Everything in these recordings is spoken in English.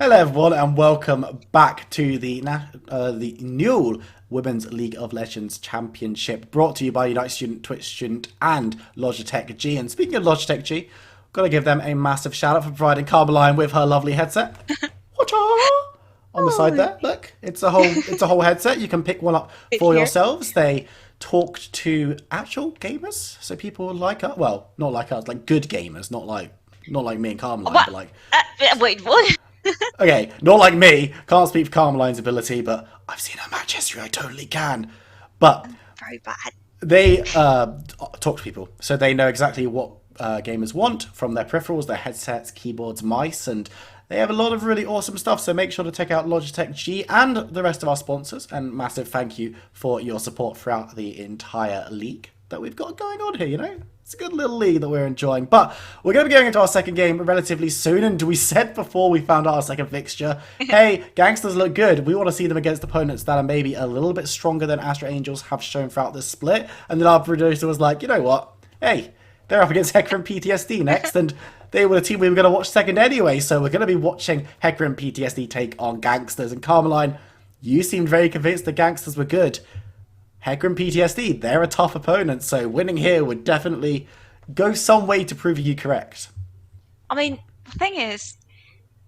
Hello, everyone, and welcome back to the new Women's League of Legends Championship, brought to you by United Student, Twitch Student, and Logitech G. And speaking of Logitech G, got to give them a massive shout out for providing Carmeline with her lovely headset. Whatcha? On the side Oh, there, look, it's a whole headset. You can pick one up it's for here. yourselves. They talked to actual gamers, so people like us. Well, not like us, like good gamers, not like me and Carmeline, What? but like Wait, what? okay, not like me. Can't speak for Carmeline's ability, but I've seen her match history. I totally can. But Very bad. they talk to people, so they know exactly what gamers want from their peripherals, their headsets, keyboards, mice, and they have a lot of really awesome stuff. So make sure to check out Logitech G and the rest of our sponsors. And massive thank you for your support throughout the entire league that we've got going on here. You know, it's a good little league that we're enjoying. But we're going to be going into our second game relatively soon. And we said before we found out our second fixture, hey, gangsters look good. We want to see them against opponents that are maybe a little bit stronger than Astra Angels have shown throughout this split. And then our producer was like, you know what? Hey, they're up against Hector and PTSD next, and they were the team we were going to watch second anyway, so we're going to be watching Hector and PTSD take on Gangsters. And Carmeline, you seemed very convinced the Gangsters were good. Hector and PTSD, they're a tough opponent, so winning here would definitely go some way to prove you correct. I mean, the thing is,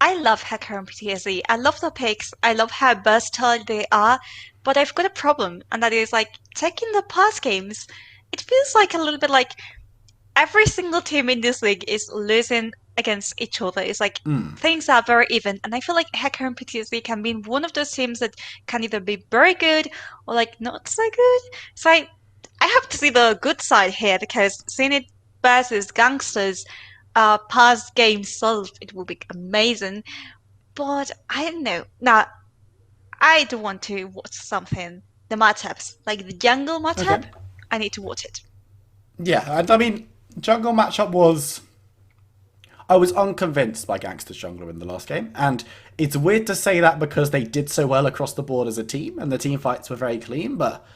I love Hacker and PTSD. I love the picks. I love how versatile they are. But I've got a problem, and that is like taking the past games. It feels like a little bit like every single team in this league is losing against each other. It's like things are very even, and I feel like Hacker and PTSD can be one of those teams that can either be very good or like not so good. So I have to see the good side here because seeing it versus gangsters, past games solved, it will be amazing. But I don't know. Now I do want to watch something. The matchups, like the jungle Okay. matchup, I need to watch it. Yeah, and I mean, jungle matchup was... I was unconvinced by Gangsters Jungler in the last game, and it's weird to say that because they did so well across the board as a team, and the team fights were very clean, but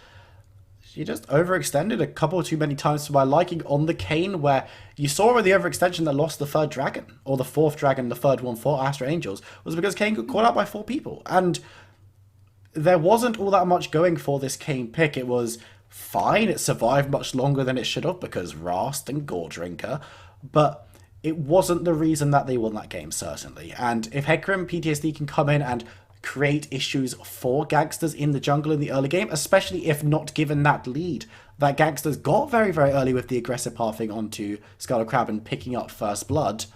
she just overextended a couple too many times for my liking on the Kane, where you saw with the overextension that lost the third dragon, or the fourth dragon, the third one for Astra Angels, was because Kane got caught out by four people. And there wasn't all that much going for this Kane pick. It was fine. It survived much longer than it should have because Rast and Gore Drinker, but it wasn't the reason that they won that game, certainly. And if Hecarim PTSD can come in and create issues for Gangsters in the jungle in the early game, especially if not given that lead that Gangsters got very, very early with the aggressive pathing onto Scarlet Crab and picking up First Blood,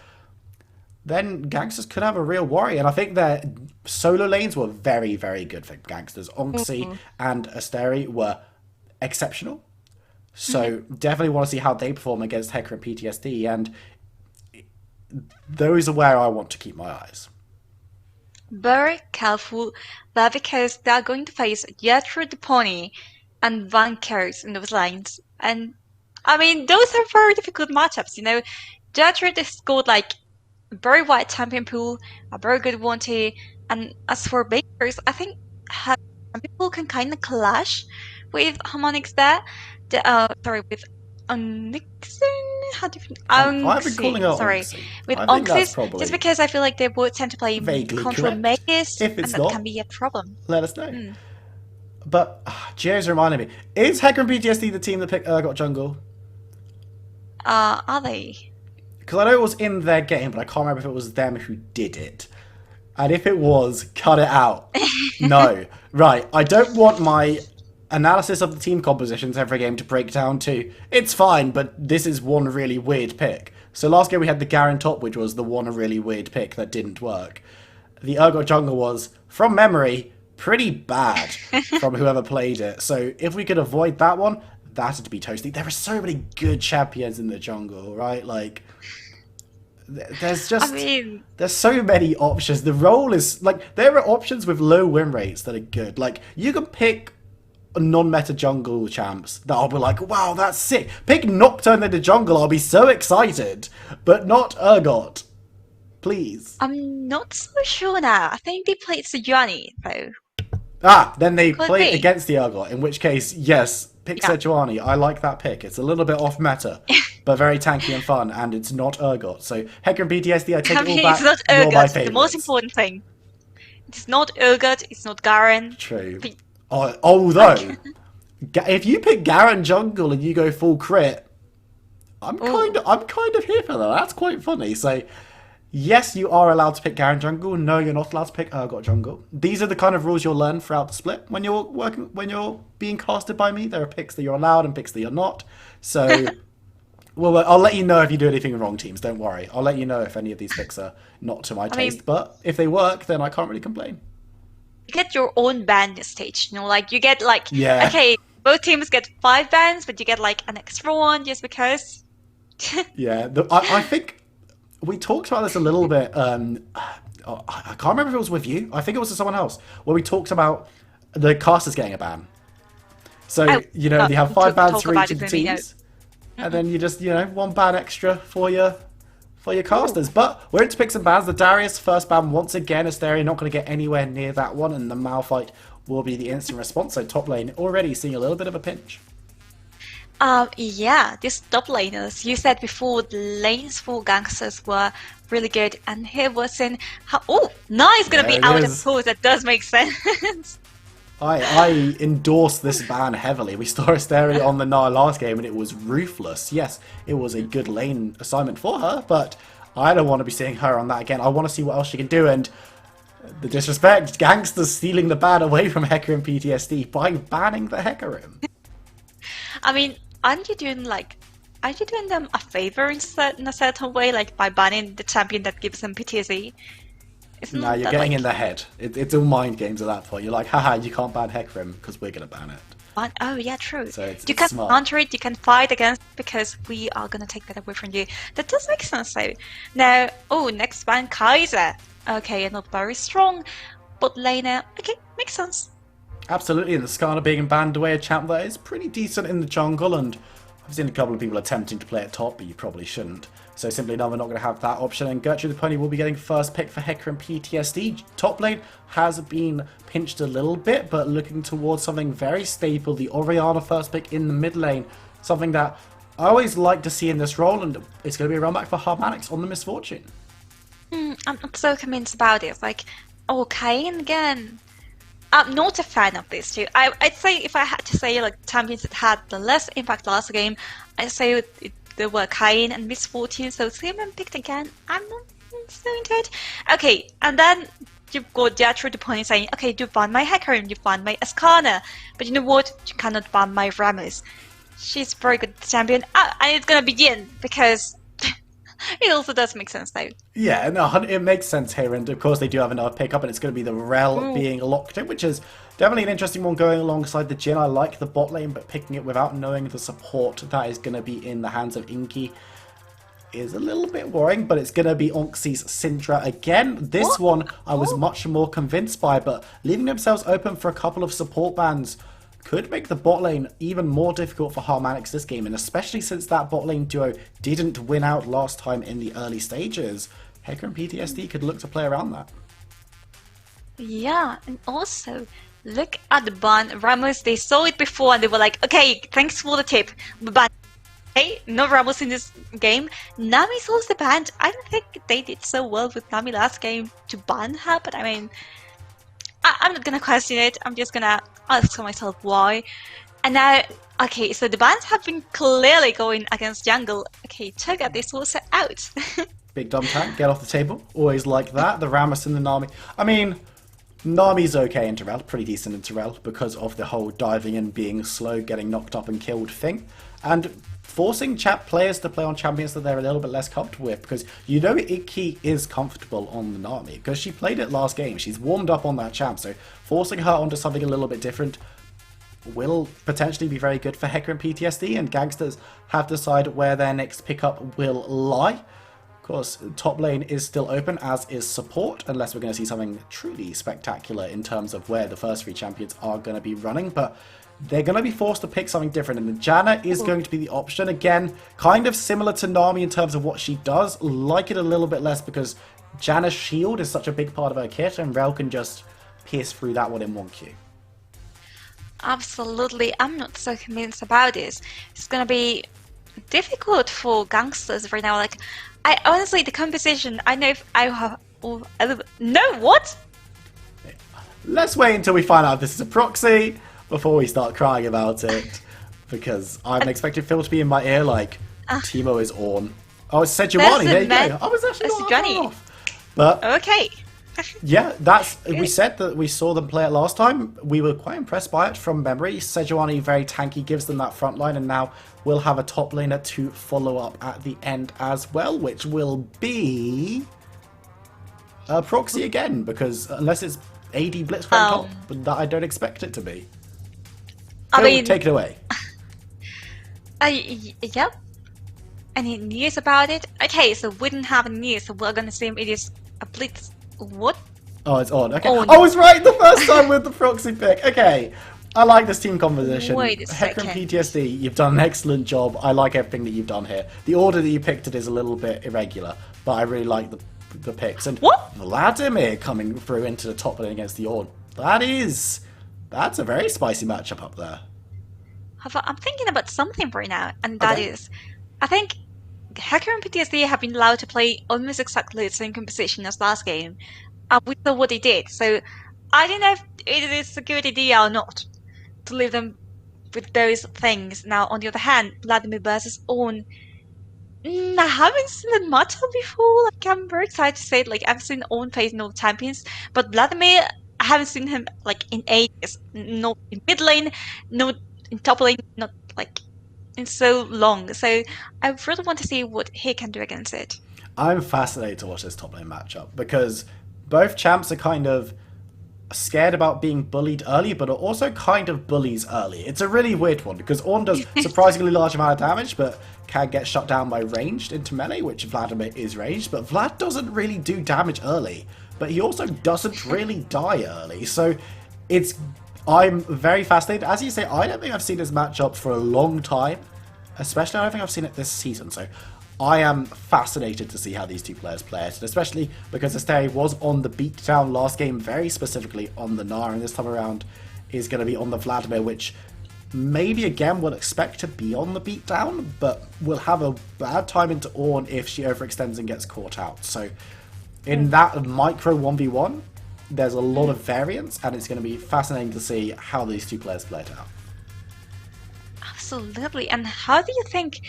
then Gangsters could have a real worry. And I think their solo lanes were very, very good for Gangsters. Onxie and Asteri were exceptional. So definitely want to see how they perform against Hecarim PTSD. And those are where I want to keep my eyes. Very careful there because they are going to face Jethro the Pony and Van Kers in those lines. And I mean, those are very difficult matchups, you know. Jethro they scored like a very wide champion pool, a very good one too. And as for Bakers, I think some people can kind of clash with Harmonix there. Sorry, with Onyxin? How do you I've been calling her Unxi, sorry. Onxie. With I think that's Onxis, probably just because I feel like they both tend to play vaguely control correct. mages, If and it's that can not, be a problem. let us know. But Gio's reminding me, is Hecarim PTSD the team that picked Urgot Jungle? Are they? Because I know it was in their game, but I can't remember if it was them who did it. And if it was, cut it out. No. Right, I don't want my analysis of the team compositions every game to break down to, it's fine, but this is one really weird pick. So last game we had the Garen top, which was the one really weird pick that didn't work. The Urgot Jungle was, from memory, pretty bad from whoever played it. So if we could avoid that one, that'd be toasty. There are so many good champions in the jungle, right? Like, there's I just... mean, There's so many options. The role is... Like, there are options with low win rates that are good. Like, you can pick non-meta jungle champs that I'll be like, wow, that's sick. Pick Nocturne in the jungle, I'll be so excited. But not Urgot. Please. I'm not so sure now. I think they played Sejuani, though. Ah, then they Could play be. against the Urgot, in which case, yes, pick Yeah. Sejuani. I like that pick. It's a little bit off meta, but very tanky and fun, and it's not Urgot. So, Hecarim PTSD, I take I it all mean, back. it's not You're my Urgot, the most favourites. important thing. It's not Urgot, it's not Garen. True. But Although, if you pick Garen jungle and you go full crit, I'm kind of here for that. That's quite funny. So, yes, you are allowed to pick Garen jungle. No, you're not allowed to pick Urgot jungle. These are the kind of rules you'll learn throughout the split when you're being casted by me. There are picks that you're allowed and picks that you're not. So, well, I'll let you know if you do anything wrong, teams. Don't worry. I'll let you know if any of these picks are not to my taste. But if they work, then I can't really complain. you get your own ban stage. You know, like you get like Yeah. okay, both teams get 5 bans, but you get like an extra one just because. Yeah, I think we talked about this a little bit. I can't remember if it was with you. I think it was with someone else, where we talked about the casters getting a ban. So, you have 5 bans for each of the teams. And then you just, one ban extra for your casters. But we're into picks and bans. The Darius first ban once again. Asteria not going to get anywhere near that one. And the Malphite will be the instant response. So top lane already seeing a little bit of a pinch. Yeah, these top laners. You said before the lanes for gangsters were really good, and here was in how. Oh, now it's gonna be out of course. That does make sense. I endorse this ban heavily. We saw Asteria on the Nile last game, and it was ruthless. Yes, it was a good lane assignment for her, but I don't want to be seeing her on that again. I want to see what else she can do, and the disrespect, gangsters stealing the ban away from Hecarim PTSD by banning the Hecarim. I mean, aren't you doing them a favor in a certain way, like by banning the champion that gives them PTSD? No, you're getting in their head. It's all mind games at that point. You're like, haha, you can't ban Hecarim because we're going to ban it. Oh, yeah, true. So you can smart. counter it, you can fight against it because we are going to take that away from you. That does make sense, though. Now, next ban, Kaiser. Okay, not very strong, but laner. Okay, makes sense. Absolutely, and the Skarner being banned away, a champ that is pretty decent in the jungle, and I've seen a couple of people attempting to play it top, but you probably shouldn't. So simply no, we're not going to have that option, and Gertrude the Pony will be getting first pick for Hecarim PTSD. Top lane has been pinched a little bit, but looking towards something very stable, the Orianna first pick in the mid lane, something that I always like to see in this role, and it's going to be a run back for Harmanix on the Misfortune. I'm not so convinced about it. Like, Kayn again. I'm not a fan of this too. I'd say if I had to say like champions that had the less impact last game, I'd say there were Kayn and Misfortune. So seeing them picked again, I'm not so into it. Okay, and then you've got Gertrude the Pony saying, okay, you ban my Hecarim, you ban my Ascana, but you know what? You cannot ban my Ramos. She's a very good champion, and it's gonna begin because. It also does make sense though. Yeah, no, it makes sense here, and of course they do have another pickup, and it's going to be the Rel being locked in, which is definitely an interesting one going alongside the Jhin. I like the bot lane, but picking it without knowing the support that is going to be in the hands of Inky is a little bit worrying, but it's going to be Onxie's Syndra again. This one I was much more convinced by, but leaving themselves open for a couple of support bans could make the bot lane even more difficult for Harmanix this game, and especially since that bot lane duo didn't win out last time in the early stages, Hecarim PTSD could look to play around that. Yeah, and also, look at the ban. Ramos, they saw it before and they were like, okay, thanks for the tip, but hey, no Ramos in this game. Nami's also banned. I don't think they did so well with Nami last game to ban her, but I mean, I'm not gonna question it, I'm just gonna ask myself why. And now, okay, so the bans have been clearly going against jungle. Okay, Toga is also out. Big dumb tank, get off the table. Always like that. The Rammus and the Nami. I mean, Nami's okay in Terrell, pretty decent in Terrell, because of the whole diving and being slow, getting knocked up and killed thing. And forcing chat players to play on champions that they're a little bit less comfortable with, because you know Iki is comfortable on the Nami because she played it last game. She's warmed up on that champ, so forcing her onto something a little bit different will potentially be very good for Hecarim PTSD, and gangsters have to decide where their next pickup will lie. Of course, top lane is still open, as is support, unless we're going to see something truly spectacular in terms of where the first 3 champions are going to be running, but they're going to be forced to pick something different, and the Janna is going to be the option. Again, kind of similar to Nami in terms of what she does, like it a little bit less because Janna's shield is such a big part of her kit, and Rel can just pierce through that one in 1Q. Absolutely, I'm not so convinced about this. It's gonna be difficult for gangsters right now. Like, I honestly, the composition, I know if I have... no, what? let's wait until we find out if this is a proxy before we start crying about it. Because I'm expecting Phil to be in my ear like, Teemo is on. Oh, it's Sejuani. There you go. I was actually not that far off. But okay. yeah, we said that we saw them play it last time. We were quite impressed by it from memory. Sejuani, very tanky, gives them that front line, and now we'll have a top laner to follow up at the end as well, which will be a proxy again, because unless it's AD Blitzcrank top, but that I don't expect it to be. I mean, take it away. Yep. Any news about it? Okay, so we didn't have any news, so we're gonna assume it is a Blitz. What? Oh, it's on. Okay. On. I was right the first time with the proxy pick. Okay. I like this team composition. Wait a second. Hecarim PTSD, you've done an excellent job. I like everything that you've done here. The order that you picked it is a little bit irregular, but I really like the picks. And what? Vladimir coming through into the top lane against the Ornn. That's a very spicy matchup up there. I'm thinking about something right now, and that is, I think Hecarim and PTSD have been allowed to play almost exactly the same composition as last game. We saw what they did, so I don't know if it is a good idea or not to leave them with those things. Now, on the other hand, Vladimir versus Ornn, I haven't seen that matchup before. Like, I'm very excited to say it. Like, I've seen Ornn face no champions, but Vladimir, I haven't seen him like in ages. Not in mid lane, not in top lane, not like in so long. So I really want to see what he can do against it. I'm fascinated to watch this top lane matchup because both champs are kind of scared about being bullied early, but are also kind of bullies early. It's a really weird one because Ornn does surprisingly large amount of damage, but can get shut down by ranged into melee, which Vladimir is ranged, but Vlad doesn't really do damage early, but he also doesn't really die early. So I'm very fascinated. As you say, I don't think I've seen this matchup for a long time, especially I don't think I've seen it this season. So I am fascinated to see how these two players play it, and especially because Asteri was on the beatdown last game, very specifically on the Gnar, and this time around is going to be on the Vladimir, which maybe again we'll expect to be on the beatdown, but we'll have a bad time into Ornn if she overextends and gets caught out. So in that micro 1v1, there's a lot of variance, and it's going to be fascinating to see how these two players play it out. Absolutely. And how do you think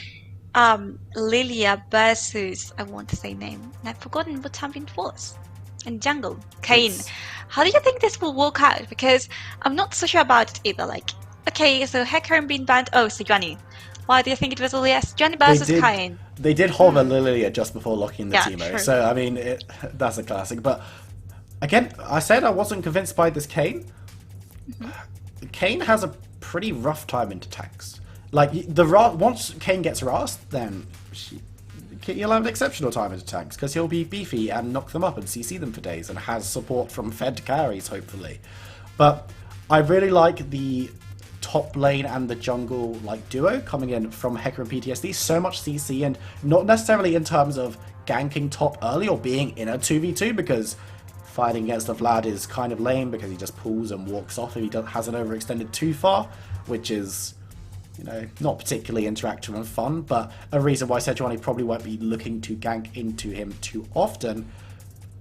Lilia versus, I want to say name, and I've forgotten what champion it was, in jungle, Kayn. How do you think this will work out? Because I'm not so sure about it either. Like, okay, so Hecarim being banned, Sejuani. Why do you think it was Lilia? Sejuani versus Kayn. They did hover Lilia just before locking the Teemo, true. so I mean, that's a classic. But again, I said I wasn't convinced by this Kayn. Kayn has a pretty rough time into tanks. Like, once Kayn gets Rast, then he'll have an exceptional time into tanks, because he'll be beefy and knock them up and CC them for days, and has support from fed carries, hopefully. But I really like the top lane and the jungle like duo coming in from Hecarim PTSD. So much CC, and not necessarily in terms of ganking top early or being in a 2v2, because fighting against the Vlad is kind of lame because he just pulls and walks off if he hasn't overextended too far, which is, you know, not particularly interactive and fun, but a reason why Sejuani probably won't be looking to gank into him too often.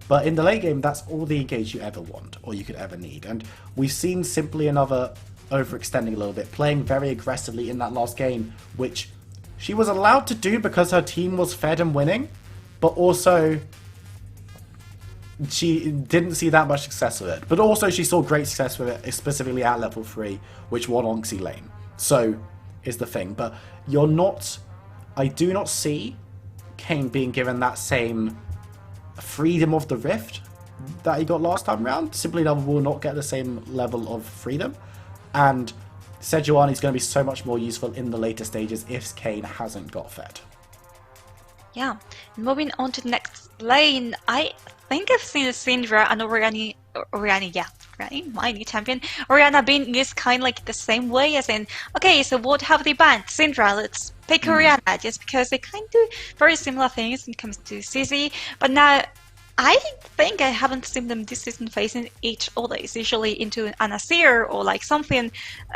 But in the late game, that's all the engage you ever want, or you could ever need. And we've seen Simply another overextending a little bit, playing very aggressively in that last game, which she was allowed to do because her team was fed and winning, but also she didn't see that much success with it. But also she saw great success with it, specifically at level 3, which won Onxie lane. So is the thing. But I do not see Kayn being given that same freedom of the Rift that he got last time round. Simply will not get the same level of freedom. And Sejuani is going to be so much more useful in the later stages if Kayn hasn't got fed. Yeah. Moving on to the next lane, I think I've seen Syndra and Orianna, my new champion, Orianna being used kind of like the same way, as in, okay, so what have they banned? Syndra, let's pick Orianna, just because they kind of do very similar things when it comes to CC, but now I think I haven't seen them this season facing each other. It's usually into an Asir or like something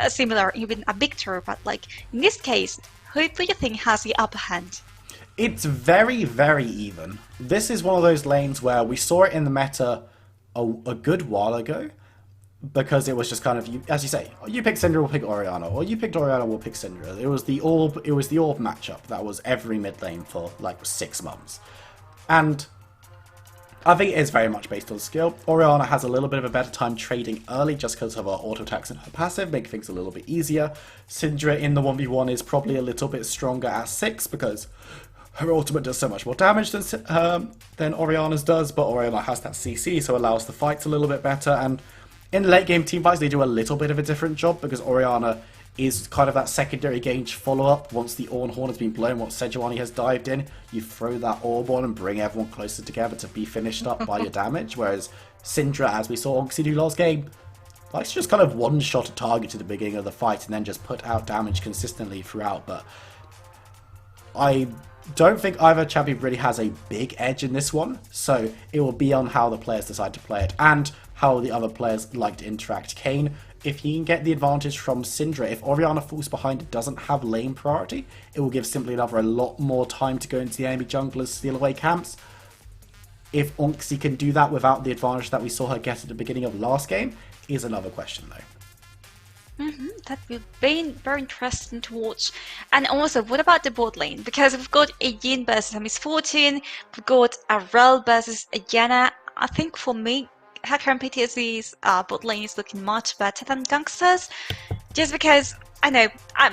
similar, even a Victor, but like in this case, who do you think has the upper hand? It's very, very even. This is one of those lanes where we saw it in the meta a good while ago, because it was just kind of you, as you say, you pick Syndra, we'll pick Orianna, or you picked Orianna, we'll pick Syndra. It was the orb matchup that was every mid lane for like 6 months, and I think it is very much based on skill. Orianna has a little bit of a better time trading early just because of her auto attacks and her passive, make things a little bit easier. Syndra in the 1v1 is probably a little bit stronger at 6 because her ultimate does so much more damage than Orianna's does, but Orianna has that CC, so allows the fights a little bit better. And in late game team fights, they do a little bit of a different job because Orianna is kind of that secondary gauge follow-up. Once the Ornn Horn has been blown, once Sejuani has dived in, you throw that orb on and bring everyone closer together to be finished up by your damage. Whereas Syndra, as we saw Oxy do last game, likes to just kind of one-shot a target at the beginning of the fight and then just put out damage consistently throughout. But I don't think either champion really has a big edge in this one, so it will be on how the players decide to play it and how the other players like to interact. Kayn, if he can get the advantage from Syndra, if Orianna falls behind and doesn't have lane priority, it will give Simply Another a lot more time to go into the enemy junglers, steal away camps. If Onxie can do that without the advantage that we saw her get at the beginning of last game, is another question though. That will be very interesting to watch. And also, what about the bot lane? Because we've got a Yin versus a Miss Fortune, we've got a Rel versus a Yana. I think for me, Hacker and PTSD's bot lane is looking much better than Gangsters. Just because, I know,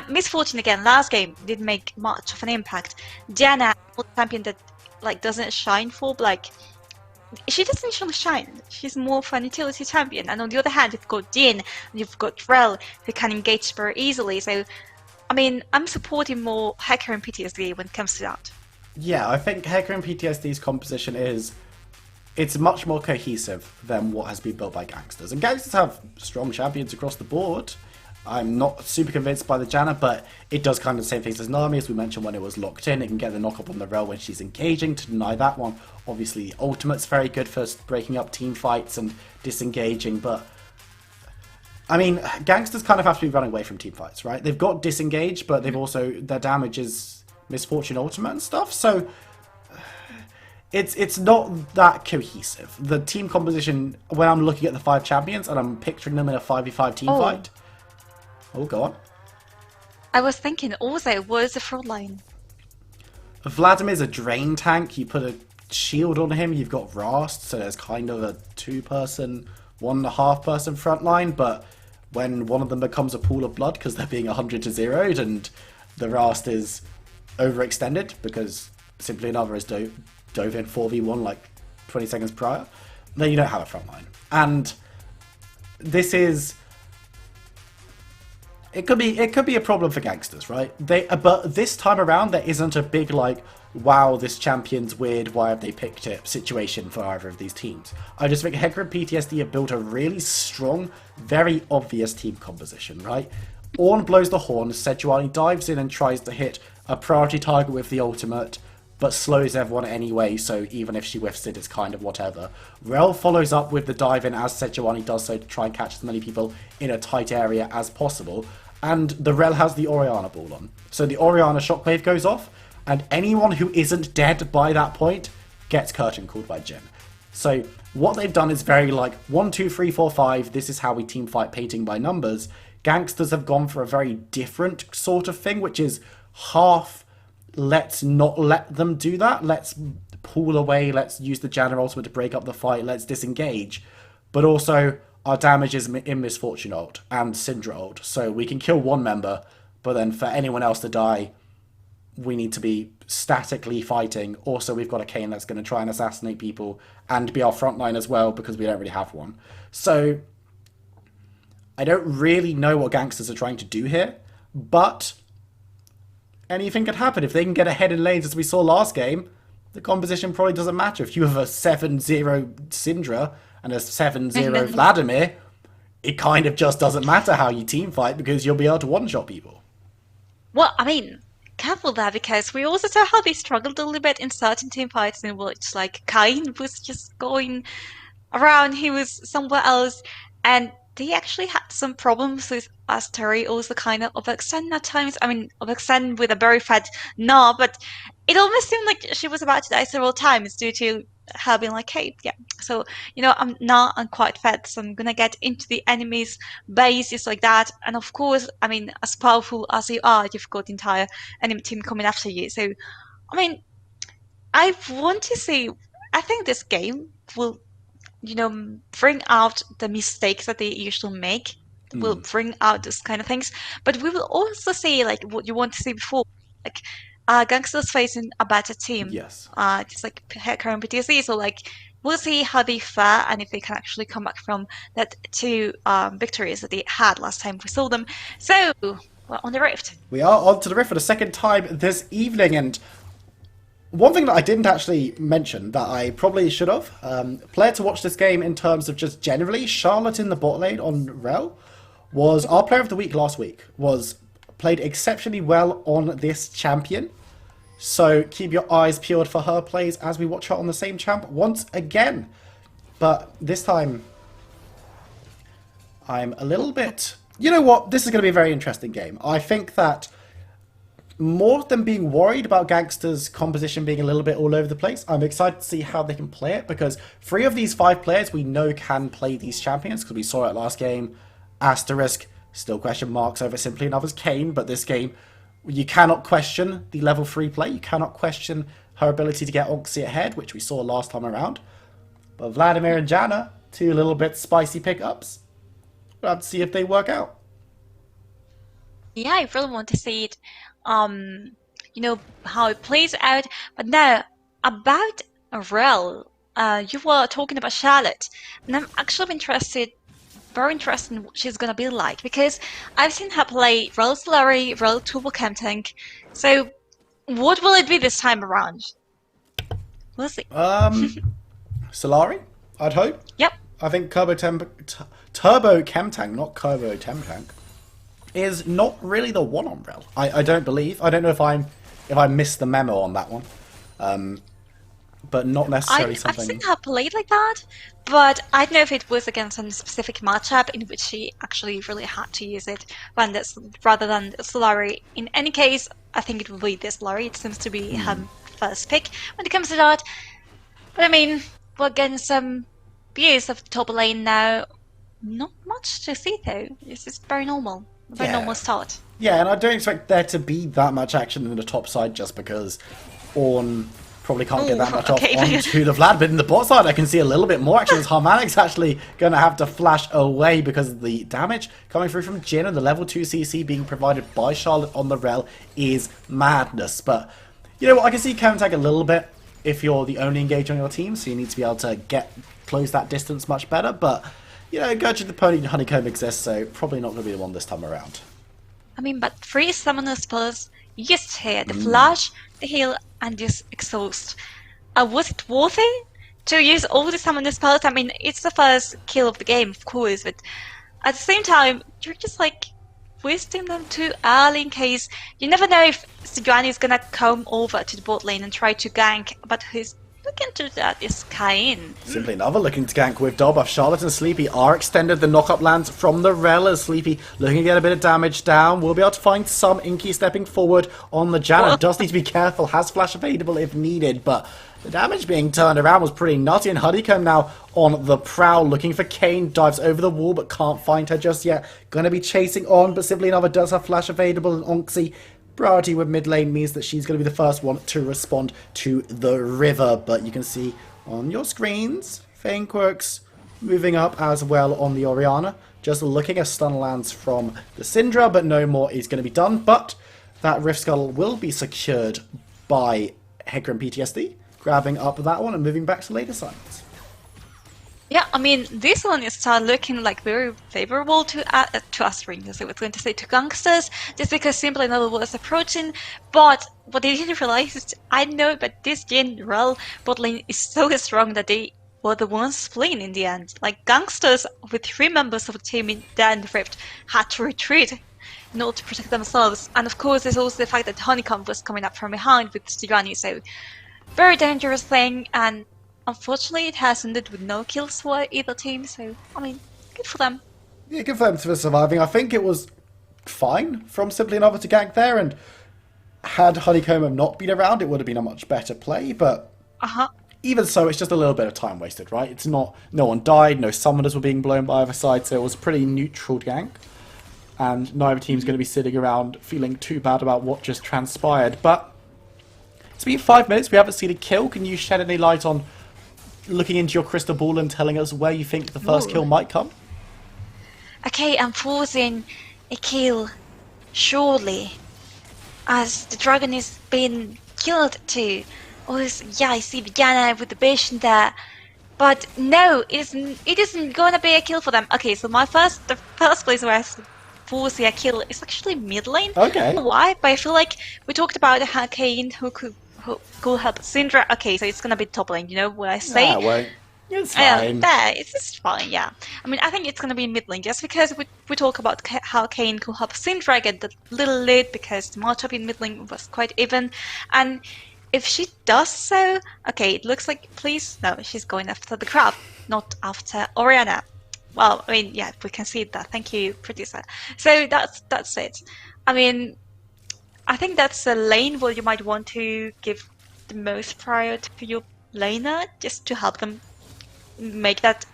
Miss Fortune again, last game didn't make much of an impact. Yana, a champion that like doesn't shine for, like, she doesn't actually shine. She's more of an utility champion. And on the other hand, you've got Din, and you've got Rel, who can engage very easily. So, I mean, I'm supporting more Hacker and PTSD when it comes to that. Yeah, I think Hacker and PTSD's composition it's much more cohesive than what has been built by Gangsters. And Gangsters have strong champions across the board. I'm not super convinced by the Janna, but it does kind of the same things as Nami, as we mentioned when it was locked in. It can get the knock up on the Rel when she's engaging to deny that one. Obviously, the ultimate's very good for breaking up team fights and disengaging, but I mean, Gangsters kind of have to be running away from team fights, right? They've got disengage, but they've also, their damage is Misfortune ultimate and stuff, so it's not that cohesive. The team composition, when I'm looking at the 5 champions and I'm picturing them in a 5v5 team fight. Oh, go on. I was thinking also, what is the front line? Vladimir's a drain tank. You put a shield on him, you've got Rast, so there's kind of a 2-person, 1.5-person front line, but when one of them becomes a pool of blood because they're being 100-0'd and the Rast is overextended because Simply Another is dove in 4v1 like 20 seconds prior, then you don't have a front line. And this is... It could be a problem for Gangsters, right? But this time around, there isn't a big, like, wow, this champion's weird, why have they picked it situation for either of these teams. I just think Hacker and PTSD have built a really strong, very obvious team composition, right? Ornn blows the horn, Sejuani dives in and tries to hit a priority target with the ultimate, but slows everyone anyway, so even if she whiffs it, it's kind of whatever. Rel follows up with the dive in as Sejuani does so to try and catch as many people in a tight area as possible. And the Rel has the Orianna ball on. So the Orianna shockwave goes off, and anyone who isn't dead by that point gets curtain called by Jhin. So what they've done is very like 1, 2, 3, 4, 5. This is how we team fight painting by numbers. Gangsters have gone for a very different sort of thing, which is half let's not let them do that. Let's pull away. Let's use the Janna ultimate to break up the fight. Let's disengage. But also, our damage is in Misfortune ult and Syndra ult. So we can kill one member, but then for anyone else to die, we need to be statically fighting. Also, we've got a Kayn that's going to try and assassinate people and be our frontline as well because we don't really have one. So I don't really know what Gangsters are trying to do here, but anything could happen. If they can get ahead in lanes as we saw last game, the composition probably doesn't matter. If you have a 7-0 Syndra and a 7-0 Vladimir, it kind of just doesn't matter how you team fight because you'll be able to one-shot people. Well, I mean, careful there because we also saw how they struggled a little bit in certain team fights in which like Kayn was just going around, he was somewhere else, and they actually had some problems with Asteri also kind of overextend at times. I mean, overextend with a very fat Gnar, but it almost seemed like she was about to die several times due to her being like, hey, yeah, so I'm quite fed, so I'm gonna get into the enemy's base just like that. And of course, I mean, as powerful as you are, you've got the entire enemy team coming after you. So I mean, I want to see. I think this game will, bring out the mistakes that they usually make. Will bring out those kind of things, but we will also see like what you want to see before, like gangsters facing a better team, Yes. just like current PTSD. So like we'll see how they fare and if they can actually come back from that two victories that they had last time we saw them. So we're on the Rift. We are on to the Rift for the second time this evening, and one thing that I didn't actually mention that I probably should have, player to watch this game in terms of just generally, Charlotte in the bot lane on Rel was our player of the week last week, was played exceptionally well on this champion. So keep your eyes peeled for her plays as we watch her on the same champ once again. But this time, I'm a little bit... You know what? This is going to be a very interesting game. I think that more than being worried about Gangster's composition being a little bit all over the place, I'm excited to see how they can play it, because 3 of these 5 players we know can play these champions, because we saw it last game. Asterisk, still question marks over Simply Another's Kane, but this game, you cannot question the level 3 play. You cannot question her ability to get Oxy ahead, which we saw last time around. But Vladimir and Janna, 2 little bit spicy pickups. We'll have to see if they work out. Yeah, I really want to see it, how it plays out. But now, about Rel, you were talking about Charlotte, and I'm actually very interested in what she's gonna be like, because I've seen her play Rel Solari, Rel Turbo Chem Tank. So, what will it be this time around? We'll see. Solari, I'd hope. Yep. I think Turbo Chem Tank, not Turbo Tem Tank, is not really the one on Rel. I don't believe. I don't know if I missed the memo on that one. But not necessarily something... I've seen her play like that, but I don't know if it was against some specific matchup in which she actually really had to use it rather than Solari. In any case, I think it will be this Solari. It seems to be her first pick when it comes to that. But I mean, we're getting some views of the top lane now. Not much to see though. It's just very normal. Very normal start. Yeah, and I don't expect there to be that much action in the top side just because Ornn probably can't get that much off onto the Vlad, but in the bot side I can see a little bit more action as Harmanic's actually going to have to flash away because of the damage coming through from Jhin, and the level 2 CC being provided by Charlotte on the Rel is madness. But you know what, I can see counter tag a little bit if you're the only engage on your team, so you need to be able to close that distance much better, but you know, Gurge the Pony and Honeycomb exists, so probably not going to be the one this time around. I mean, but 3 summoner spells just here, the flash, the heal, and this exhaust. Was it worth it to use all the summoner spells? I mean, it's the first kill of the game, of course, but at the same time, you're just like wasting them too early in case you never know if Sejuani is gonna come over to the bot lane and try to gank, but who's looking to that is Kain. Simply Another looking to gank with Dobuff. Charlotte and Sleepy are extended the knock-up lands from the Rel as Sleepy looking to get a bit of damage down. We'll be able to find some Inky stepping forward on the Janna. Does need to be careful, has flash available if needed, but the damage being turned around was pretty nutty, and Honeycomb now on the prowl looking for Kain. Dives over the wall but can't find her just yet. Gonna be chasing on, but Simply Another does have flash available, and Onxie priority with mid lane means that she's going to be the first one to respond to the river. But you can see on your screens, Fanequirks moving up as well on the Orianna. Just looking at stun lands from the Syndra, but no more is going to be done. But that Rift Scuttle will be secured by Hecarim PTSD, grabbing up that one and moving back to later sides. Yeah, I mean, this one is looking like very favorable to us, Rangers. I was going to say to Gangsters, just because Simply Another was approaching. But what they didn't realize is, I know, but this general bot lane is so strong that they were the ones playing in the end. Like, Gangsters, with 3 members of the team in the Rift, had to retreat in order to protect themselves. And of course, there's also the fact that Honeycomb was coming up from behind with Stigani, so very dangerous thing. And unfortunately, it has ended with no kills for either team, so, I mean, good for them. Yeah, good for them for surviving. I think it was fine from Simply Another to gank there, and had Honeycomb not been around, it would have been a much better play, but even so, it's just a little bit of time wasted, right? It's not, no one died, no summoners were being blown by either side, so it was a pretty neutral gank. And neither team's going to be sitting around feeling too bad about what just transpired. But it's been 5 minutes, we haven't seen a kill. Can you shed any light on looking into your crystal ball and telling us where you think the first kill might come? Okay, I'm forcing a kill, surely, as the dragon is being killed too. Oh, yeah, I see the Yana with the vision there. But no, it isn't gonna be a kill for them. Okay, so the first place where I foresee a kill is actually mid lane. Okay. I don't know why, but I feel like we talked about a Hurricane who could help Syndra. Okay, so it's gonna be top lane, you know what I say? Ah, well, it's fine. It's just fine, yeah. I mean, I think it's gonna be mid lane just because we talk about how Kayn could help Syndra get the little lead because the matchup in mid lane was quite even. And if she does so, okay, it looks like, please, no, she's going after the crab, not after Orianna. Well, I mean, yeah, we can see that. Thank you, producer. So that's it. I mean, I think that's a lane where you might want to give the most priority to your laner just to help them make that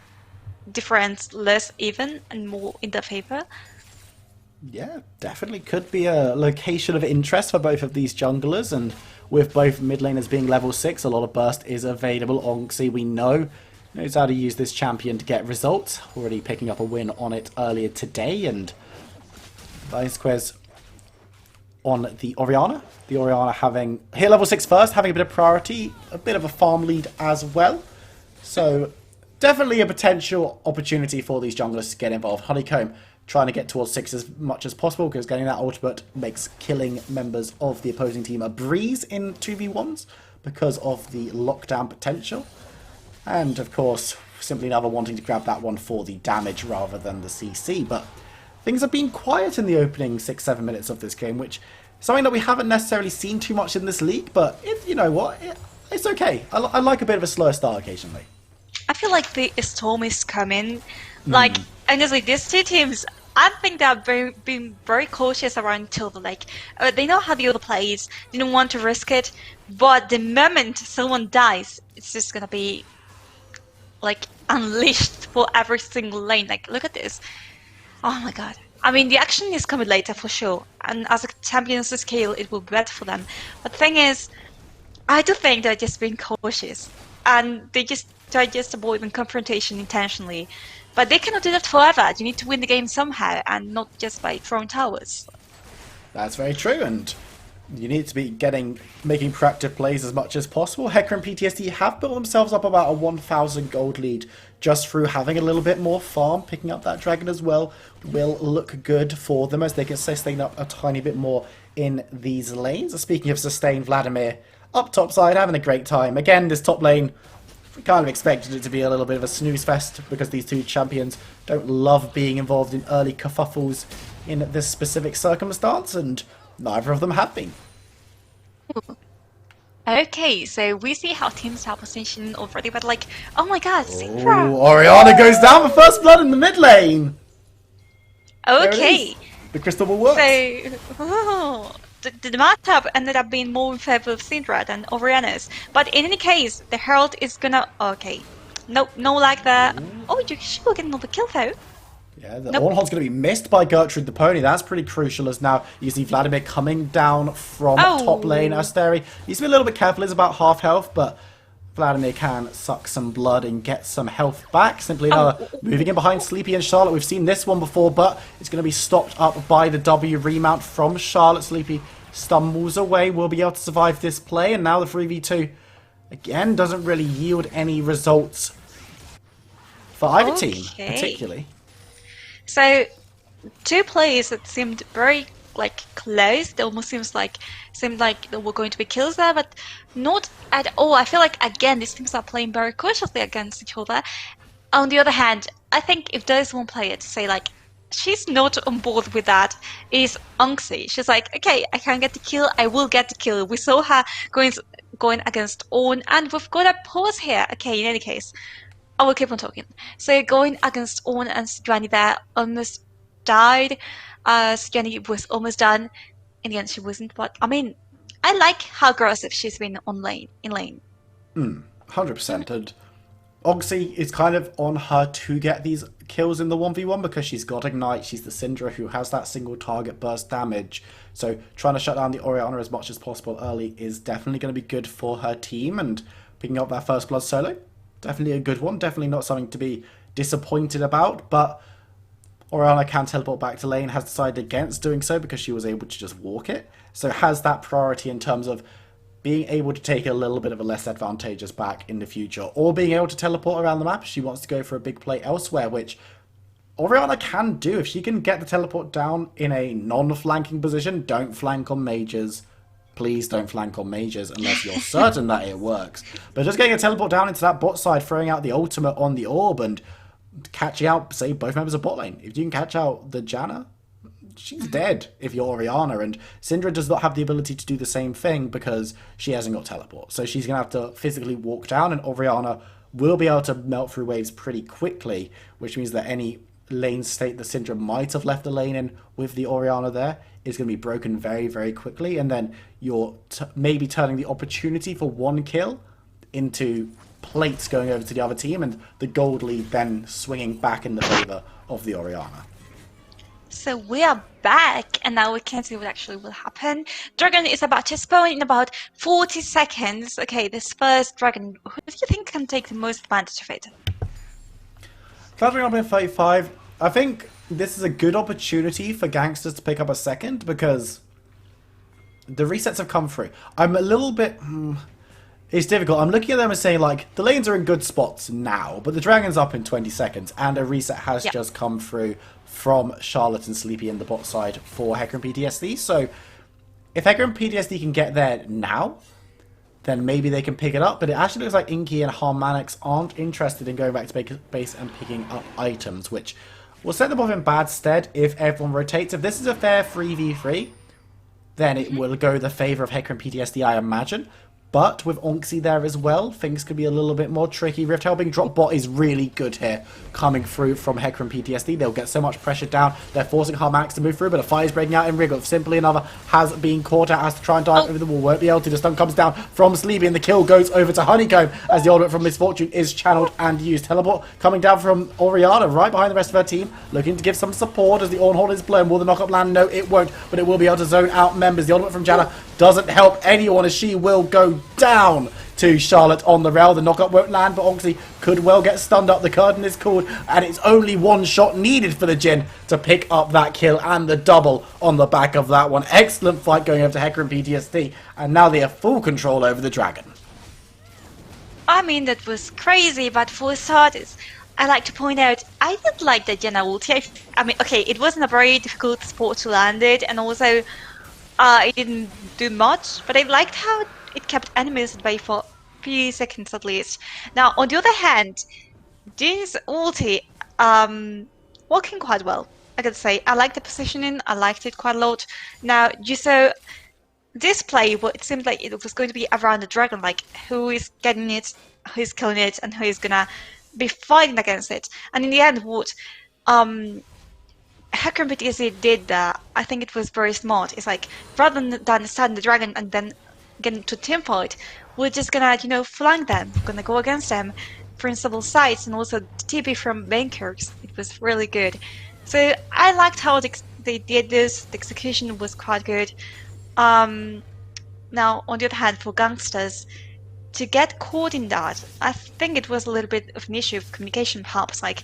difference less even and more in their favor. Yeah, definitely could be a location of interest for both of these junglers, and with both mid laners being level 6, a lot of burst is available. Onxie, we know, knows how to use this champion to get results, already picking up a win on it earlier today, and Vicequez on the Orianna. The Orianna having, here level 6 first, having a bit of priority, a bit of a farm lead as well. So definitely a potential opportunity for these junglers to get involved. Honeycomb trying to get towards 6 as much as possible, because getting that ultimate makes killing members of the opposing team a breeze in 2v1s because of the lockdown potential. And of course, Simply Never wanting to grab that one for the damage rather than the CC. But things have been quiet in the opening 6-7 minutes of this game, which is something that we haven't necessarily seen too much in this league, but you know what, it's okay. I like a bit of a slower start occasionally. I feel like the storm is coming. Like, honestly, these two teams, I think they're being very cautious around Tilda. Like, they know how the other plays, they don't want to risk it, but the moment someone dies, it's just gonna be, like, unleashed for every single lane. Like, look at this. Oh my god. I mean, the action is coming later for sure, and as a champion's scale, it will be better for them. But the thing is, I do think they're just being cautious, and they're just avoiding confrontation intentionally. But they cannot do that forever. You need to win the game somehow, and not just by throwing towers. That's very true, and you need to be making proactive plays as much as possible. Heka and PTSD have built themselves up about a 1,000 gold lead just through having a little bit more farm. Picking up that dragon as well will look good for them as they can sustain up a tiny bit more in these lanes. Speaking of sustain, Vladimir up top side having a great time. Again, this top lane, we kind of expected it to be a little bit of a snooze fest because these two champions don't love being involved in early kerfuffles in this specific circumstance, and neither of them have been. Okay, so we see how teams are positioned already, but like, oh my god, Syndra! Orianna goes down for first blood in the mid lane! Okay. The crystal ball works. So, the matchup ended up being more in favor of Syndra than Orianna's. But in any case, the Herald is gonna... Okay. Nope, no lag there. Oh, you should get another kill though. Yeah, the Ornhold's going to be missed by Gertrude the Pony. That's pretty crucial, as now you see Vladimir coming down from top lane. Asteri needs to be a little bit careful. He's about half health, but Vladimir can suck some blood and get some health back. Simply moving in behind Sleepy and Charlotte. We've seen this one before, but it's going to be stopped up by the W remount from Charlotte. Sleepy stumbles away. Will be able to survive this play, and now the 3v2 again doesn't really yield any results for either team, particularly. So, two plays that seemed very close. It almost seemed like there were going to be kills there, but not at all. I feel like again these teams are playing very cautiously against each other. On the other hand, I think if there is one player to say like she's not on board with that is Onxie. She's like, okay, I can get the kill, I will get the kill. We saw her going against Ornn, and we've got a pause here. Okay, in any case, I will keep on talking. So going against Ornn and Sejuani there almost died. Sejuani was almost done. In the end, she wasn't. But I mean, I like how aggressive she's been in lane. 100%. And Oxy is kind of on her to get these kills in the 1v1 because she's got Ignite, she's the Syndra who has that single target burst damage. So trying to shut down the Orianna as much as possible early is definitely going to be good for her team, and picking up that first blood solo, definitely a good one. Definitely not something to be disappointed about, but Orianna can teleport back to lane, has decided against doing so because she was able to just walk it. So has that priority in terms of being able to take a little bit of a less advantageous back in the future, or being able to teleport around the map if she wants to go for a big play elsewhere, which Orianna can do. If she can get the teleport down in a non-flanking position, don't flank on mages. Please don't flank on mages unless you're certain that it works. But just getting a teleport down into that bot side, throwing out the ultimate on the orb, and catching out, say, both members of bot lane. If you can catch out the Janna, she's dead if you're Orianna, and Syndra does not have the ability to do the same thing because she hasn't got teleport. So she's going to have to physically walk down, and Orianna will be able to melt through waves pretty quickly, which means that any lane state that Syndra might have left the lane in with the Orianna there is going to be broken very, very quickly, and then you're maybe turning the opportunity for one kill into plates going over to the other team, and the gold lead then swinging back in the favour of the Orianna. So we are back, and now we can see what actually will happen. Dragon is about to spawn in about 40 seconds. Okay, this first dragon, who do you think can take the most advantage of it? Cluttering up in 35, I think this is a good opportunity for gangsters to pick up a second because the resets have come through. I'm a little bit... It's difficult. I'm looking at them and saying, like, the lanes are in good spots now, but the dragon's up in 20 seconds, and a reset has just come through from Charlotte and Sleepy in the bot side for Hecarim PTSD. So if Hecarim PTSD can get there now, then maybe they can pick it up. But it actually looks like Inky and Harmanix aren't interested in going back to base and picking up items, which will set them off in bad stead if everyone rotates. If this is a fair 3v3, then it will go the favour of Hecarim PTSD, I imagine. But with Onxie there as well, things could be a little bit more tricky. Rift helping drop bot is really good here, coming through from Hecarim PTSD. They'll get so much pressure down. They're forcing Harmax to move through, but a fire is breaking out in Wriggle. Simply another has been caught out, has to try and dive over the wall. Won't be able to. The stun comes down from Sleepy, and the kill goes over to Honeycomb as the ultimate from Misfortune is channeled and used. Teleport coming down from Orianna, right behind the rest of her team, looking to give some support as the Ornhorn is blown. Will the knock-up land? No, it won't, but it will be able to zone out members. The ultimate from Janna doesn't help anyone as she will go down to Charlotte on the rail. The knockup won't land, but Oxy could well get stunned up. The curtain is called, and it's only one shot needed for the Jhin to pick up that kill and the double on the back of that one. Excellent fight going over to Hecarim PTSD, and now they have full control over the dragon. I mean, that was crazy, but for starters, I like to point out, I did like the Janna ulti. I mean, okay, it wasn't a very difficult spot to land it, and also it didn't do much, but I liked how it kept enemies at bay for a few seconds at least. Now, on the other hand, Jin's ulti working quite well, I gotta say. I like the positioning, I liked it quite a lot. Now, you saw this play, well, it seemed like it was going to be around the dragon, like who is getting it, who is killing it, and who is gonna be fighting against it. And in the end, what Hecarim PTSD did that, I think it was very smart. It's like, rather than starting the dragon and then getting to team fight, we're just gonna, you know, flank them. We're gonna go against them for several sides, and also the TP from Bankers. It was really good. So I liked how they did this. The execution was quite good. Now, on the other hand, for gangsters, to get caught in that, I think it was a little bit of an issue of communication, perhaps. Like,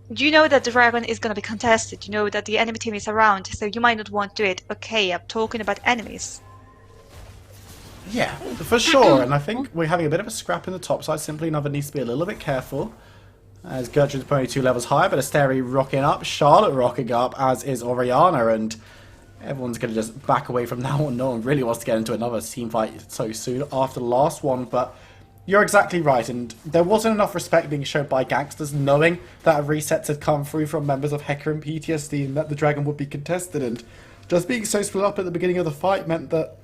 you know that the dragon is going to be contested, you know that the enemy team is around, so you might not want to do it. Okay, I'm talking about enemies. Yeah, for sure, and I think we're having a bit of a scrap in the top side. Simply another needs to be a little bit careful. As Gertrude's only 2 levels higher, but Asteri rocking up, Charlotte rocking up, as is Orianna, and everyone's going to just back away from that one. No one really wants to get into another team fight so soon after the last one, but you're exactly right, and there wasn't enough respect being shown by gangsters knowing that resets had come through from members of Hecarim PTSD and that the dragon would be contested, and just being so split up at the beginning of the fight meant that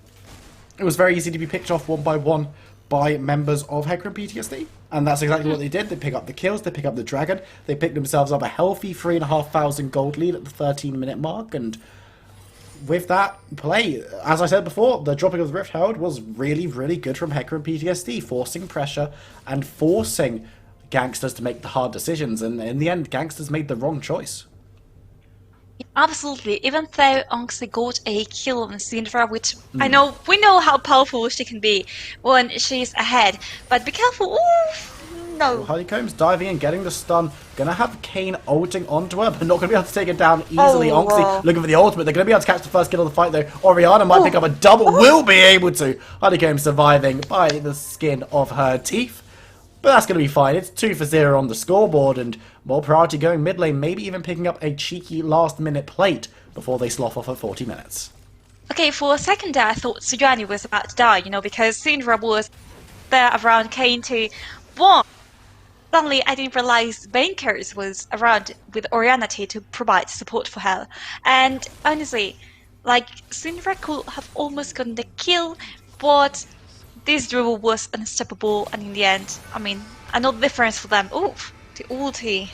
it was very easy to be picked off one by one by members of Hecarim PTSD. And that's exactly what they did. They pick up the kills, they pick up the dragon, they picked themselves up a healthy 3,500 gold lead at the 13-minute mark, and with that play, as I said before, the dropping of the Rift Herald was really, really good from Hecker and PTSD, forcing pressure and forcing Gangsters to make the hard decisions. And in the end, Gangsters made the wrong choice. Absolutely. Even though Onxie got a kill on Syndra, which I know we know how powerful she can be when she's ahead, but be careful. Ooh, no. Honeycomb's diving and getting the stun. Gonna have Kane ulting onto her, but not gonna be able to take it down easily. Onxie looking for the ultimate. They're gonna be able to catch the first kill of the fight though. Orianna might pick up a double. Will be able to. Honeycomb surviving by the skin of her teeth. But that's going to be fine. It's 2 for 0 on the scoreboard, and more priority going mid lane, maybe even picking up a cheeky last-minute plate before they slough off at 40 minutes. Okay, for a second there, I thought Sujani was about to die, because Syndra was there around Kane to one. Suddenly, I didn't realize Bankers was around with Orianna to provide support for her. And honestly, Syndra could have almost gotten the kill, but this duel was unstoppable, and in the end, I know the difference for them. Oof, the ulti.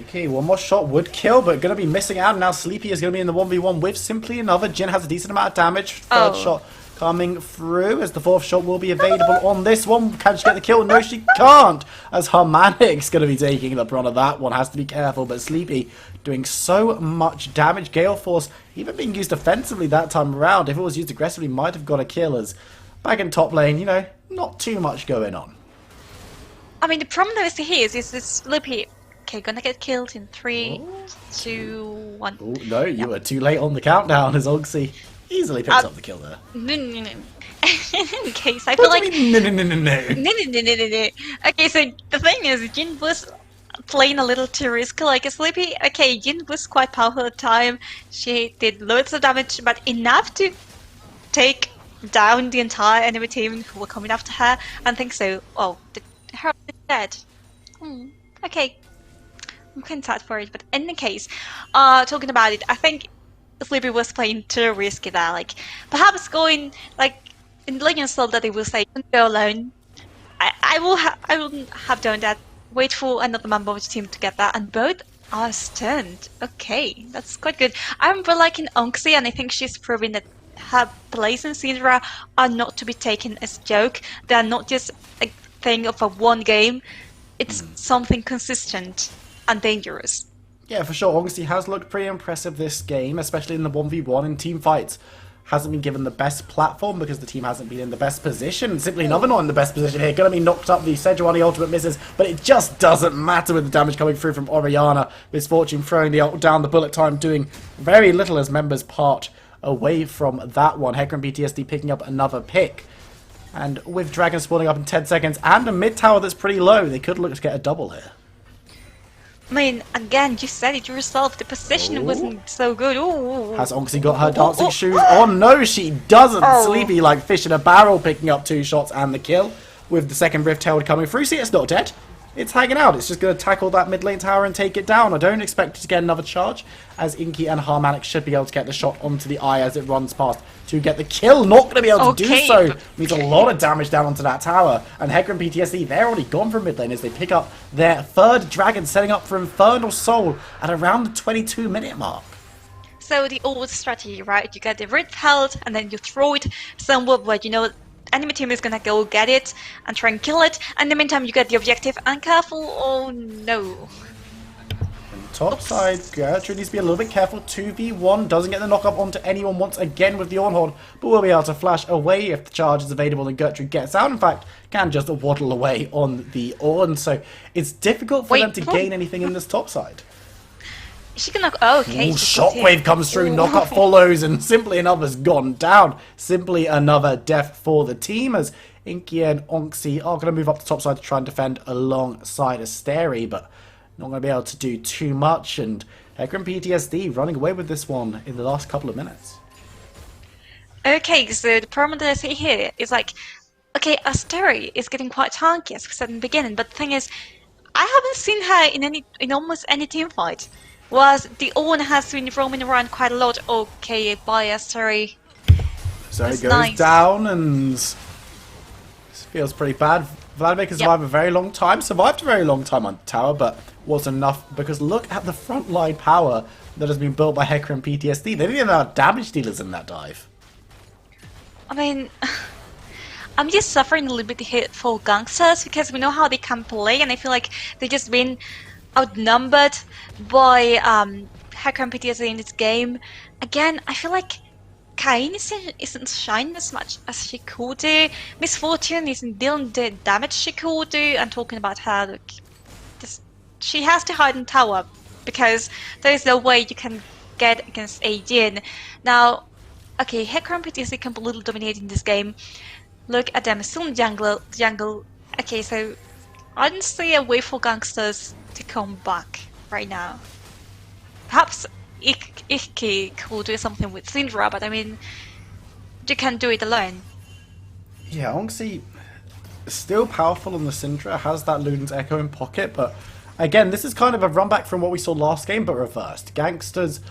Okay, one more shot would kill, but going to be missing out. Now Sleepy is going to be in the 1v1 with Simply Another. Jin has a decent amount of damage. Third shot coming through, as the fourth shot will be available on this one. Can she get the kill? No, she can't, as Harmanic's going to be taking the brunt of that one. Has to be careful, but Sleepy doing so much damage. Gale Force even being used offensively that time around. If it was used aggressively, might have got a kill, as back in top lane, not too much going on. The problem that I see here is this Sleepy. Okay, gonna get killed in 3, 2, 1. Oh, no, you were too late on the countdown, as Oxy easily picks up the kill there. No. In case, I feel like... No. Okay, so the thing is, Jin was playing a little too risky, like a Sleepy. Okay, Jin was quite powerful at the time. She did loads of damage, but enough to take down the entire enemy team who were coming after her, and think so. Oh, her is dead. Okay, I'm kind of sad for it, but in any case, talking about it, I think Sleepy was playing too risky there. Perhaps going in Legends Soul that they will say, "Don't go alone." I wouldn't have done that. Wait for another member of the team to get that, and both are stunned. Okay, that's quite good. I remember liking Onxie, and I think she's proving that her plays in Syndra are not to be taken as a joke. They are not just a thing of a one game. It's something consistent and dangerous. Yeah, for sure. Onxie has looked pretty impressive this game, especially in the 1v1 in team fights. Hasn't been given the best platform because the team hasn't been in the best position. Simply Another not in the best position here. Gonna be knocked up. The Sejuani ultimate misses, but it just doesn't matter with the damage coming through from Orianna. Misfortune throwing the ult down, the bullet time doing very little as members part away from that one. Hecker and BTSD picking up another pick. And with Dragon spawning up in 10 seconds and a mid tower that's pretty low, they could look to get a double here. Again, you said it yourself, the position wasn't so good. Ooh. Has Onxie got her dancing shoes on? No, she doesn't. Sleepy like fish in a barrel, picking up 2 shots and the kill. With the second Rift Herald coming through. See, it's not dead. It's hanging out. It's just going to tackle that mid lane tower and take it down. I don't expect it to get another charge, as Inky and Harmanic should be able to get the shot onto the eye as it runs past to get the kill. Not going to be able to do so. Means a lot of damage down onto that tower. And Hecker and PTSD, they're already gone from mid lane as they pick up their third dragon, setting up for Infernal Soul at around the 22-minute mark. So the old strategy, right? You get the Rift Herald and then you throw it somewhere where enemy team is gonna go get it and try and kill it, and in the meantime you get the objective, and careful, oh no. Top side, Gertrude needs to be a little bit careful. 2v1, doesn't get the knock up onto anyone once again with the Ornhorn, but will be able to flash away if the charge is available and Gertrude gets out. In fact, can just waddle away on the Orn, so it's difficult for them to gain anything in this top side. She can knock. Oh, okay. Shockwave comes through, knockup follows, and Simply Another's gone down. Simply Another death for the team, as Inky and Onxie are going to move up the top side to try and defend alongside Asteri, but not going to be able to do too much. And Hecker and PTSD running away with this one in the last couple of minutes. Okay, so the problem that I see here is okay, Asteri is getting quite tanky, as we said in the beginning, but the thing is, I haven't seen her in almost any team fight. Was the Orn has been roaming around quite a lot. Okay, bye Asteri. So it goes down, and this feels pretty bad. Vladimir can Yep. survive a very long time, survived a very long time on tower, but wasn't enough because look at the frontline power that has been built by Hecarim and PTSD. They didn't even have damage dealers in that dive. I mean, I'm just suffering a little bit here for gangsters because we know how they can play, and I feel like they just been outnumbered by Hacker and PTSD in this game. Again, I feel like Kain isn't shining as much as she could do. Miss Fortune isn't dealing the damage she could do. And talking about her, look, she has to hide in tower because there is no way you can get against a Jin. Now, okay, Hacker and PTSD completely dominating this game. Look at them, still in jungle. Okay, so I don't see a way for gangsters to come back right now. Perhaps Ikki could do something with Syndra, but I mean, you can't do it alone. Yeah, Onxie still powerful on the Syndra, has that Luden's Echo in pocket, but again, this is kind of a run back from what we saw last game, but reversed. Gangsters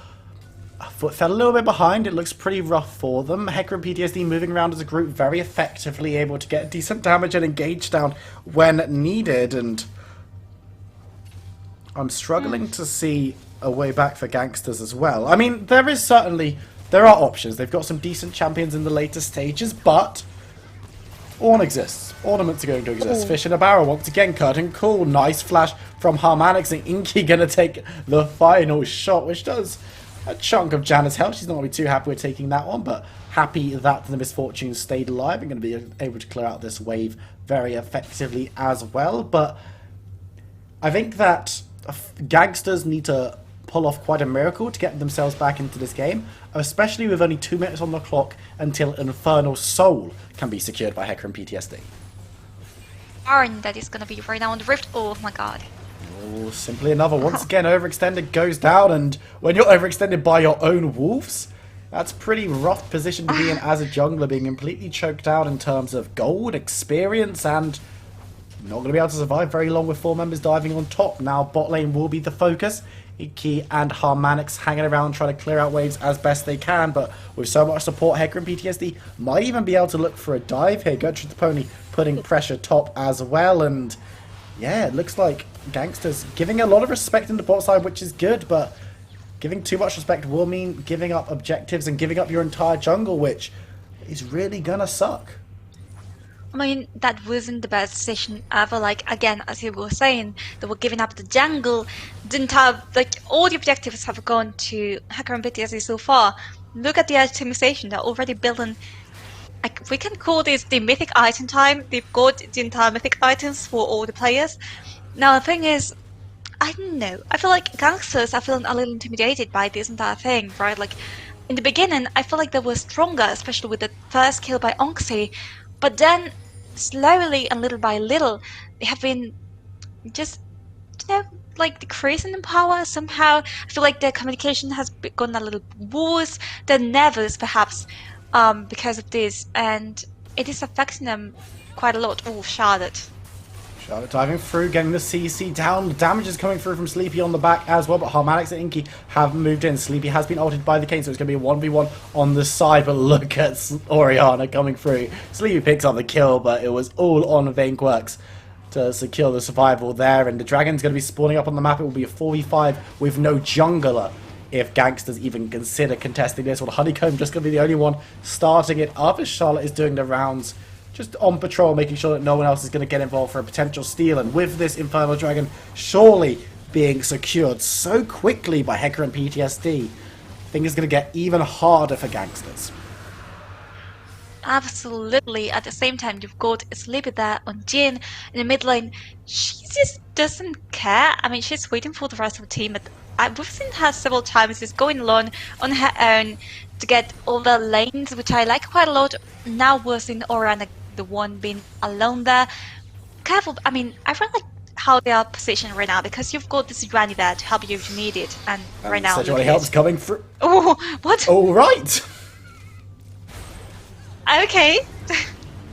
fell a little bit behind. It looks pretty rough for them. Hecarim and PTSD moving around as a group, very effectively able to get decent damage and engage down when needed, and I'm struggling to see a way back for Gangsters as well. I mean, there are options. They've got some decent champions in the later stages, but Ornn exists. Ornaments are going to exist. Fish in a barrel once again, curtain cool. Nice flash from Harmanix, and Inky going to take the final shot, which does a chunk of Janna's health. She's not going to be too happy with taking that one, but happy that the Misfortunes stayed alive and going to be able to clear out this wave very effectively as well. But I think that Gangsters need to pull off quite a miracle to get themselves back into this game, especially with only 2 minutes on the clock until Infernal Soul can be secured by Hecarim and PTSD. Baron that is going to be right now on the Rift. Oh my god. Oh, simply another. Once again, overextended goes down, and when you're overextended by your own wolves, that's a pretty rough position to be in as a jungler, being completely choked out in terms of gold, experience, and not going to be able to survive very long with 4 members diving on top. Now, bot lane will be the focus. Iki and Harmanix hanging around trying to clear out waves as best they can, but with so much support, Hecarim and PTSD might even be able to look for a dive here. Gertrude the Pony putting pressure top as well, and yeah, it looks like Gangsters giving a lot of respect in the bot side, which is good, but giving too much respect will mean giving up objectives and giving up your entire jungle, which is really gonna suck. I mean, that wasn't the best decision ever. Like, again, as you were saying, they were giving up the jungle, didn't have, like, all the objectives have gone to Hacker and PTSD so far. Look at the itemization, they're already building, like, we can call this the mythic item time. They've got the entire mythic items for all the players. Now, the thing is, I don't know, I feel like Gangsters are feeling a little intimidated by this entire thing, right? Like, in the beginning, I feel like they were stronger, especially with the first kill by Onxie. But then, slowly and little by little, they have been just, you know, like decreasing in power somehow. I feel like their communication has gotten a little worse. They're nervous, perhaps, because of this, and it is affecting them quite a lot. Oh, Charlotte. Charlotte diving through, getting the CC down. The damage is coming through from Sleepy on the back as well, but Harmanix and Inky have moved in. Sleepy has been ulted by the Kane, so it's going to be a 1v1 on the side, but look at Orianna coming through. Sleepy picks up the kill, but it was all on Vanequirks to secure the survival there, and the Dragon's going to be spawning up on the map. It will be a 4v5 with no jungler if Gangsters even consider contesting this. Well, Honeycomb just going to be the only one starting it up as Charlotte is doing the rounds just on patrol, making sure that no one else is going to get involved for a potential steal. And with this Infernal Dragon surely being secured so quickly by Hecarim and PTSD, I think it's going to get even harder for Gangsters. Absolutely. At the same time, you've got Sleepy there on Jin in the mid lane. She just doesn't care. I mean, she's waiting for the rest of the team, but we've seen her several times just going alone on her own to get over lanes, which I like quite a lot. Now we're seeing Orianna, the one being alone there. Careful. I mean, I really like how they are positioned right now, because you've got this Granny there to help you if you need it, and right now Sejuani help's coming through. Oh, what? All right. Okay.